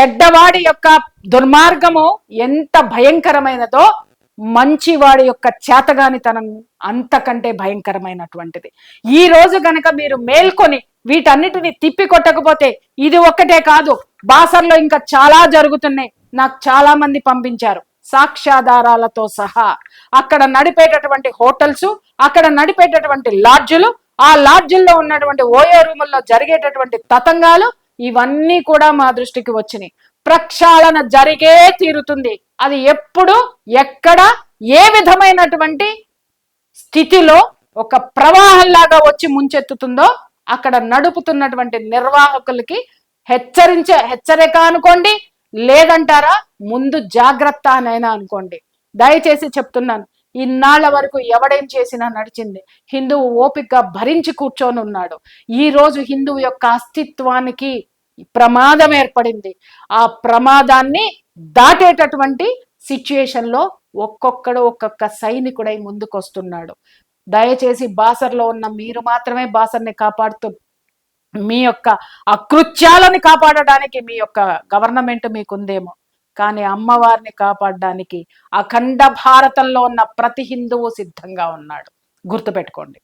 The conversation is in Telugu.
చెడ్డవాడి యొక్క దుర్మార్గము ఎంత భయంకరమైనదో మంచివాడి యొక్క చేతగానితనం అంతకంటే భయంకరమైనటువంటిది. ఈ రోజు గనక మీరు మేల్కొని వీటన్నిటిని తిప్పి కొట్టకపోతే, ఇది ఒక్కటే కాదు, బాసర్లో ఇంకా చాలా జరుగుతున్నాయి. నాకు చాలా మంది పంపించారు సాక్ష్యాధారాలతో సహా. అక్కడ నడిపేటటువంటి హోటల్స్, అక్కడ నడిపేటటువంటి లాడ్జులు, ఆ లాడ్జుల్లో ఉన్నటువంటి ఓయో రూముల్లో జరిగేటటువంటి తతంగాలు, ఇవన్నీ కూడా మా దృష్టికి వచ్చినాయి. ప్రక్షాళన జరిగే తీరుతుంది. అది ఎప్పుడు, ఎక్కడ, ఏ విధమైనటువంటి స్థితిలో ఒక ప్రవాహంలాగా వచ్చి ముంచెత్తుతుందో అక్కడ నడుపుతున్నటువంటి నిర్వాహకులకి హెచ్చరిక అనుకోండి, లేదంటారా ముందు జాగ్రత్త అనైనా అనుకోండి. దయచేసి చెప్తున్నాను, ఇన్నాళ్ల వరకు ఎవడేం చేసినా నడిచింది. హిందువు ఓపికగా భరించి కూర్చొని ఉన్నాడు. ఈ రోజు హిందువు యొక్క అస్తిత్వానికి ప్రమాదం ఏర్పడింది. ఆ ప్రమాదాన్ని దాటేటటువంటి సిచ్యుయేషన్ లో ఒక్కొక్కడు ఒక్కొక్క సైనికుడై ముందుకొస్తున్నాడు. దయచేసి బాసర్లో ఉన్న మీరు మాత్రమే బాసర్ని కాపాడుతూ, మీ యొక్క అకృత్యాలని కాపాడడానికి మీ యొక్క గవర్నమెంట్ మీకుందేమో, కానీ అమ్మవారిని కాపాడడానికి అఖండ భారతంలో ఉన్న ప్రతి హిందువు సిద్ధంగా ఉన్నాడు. గుర్తుపెట్టుకోండి.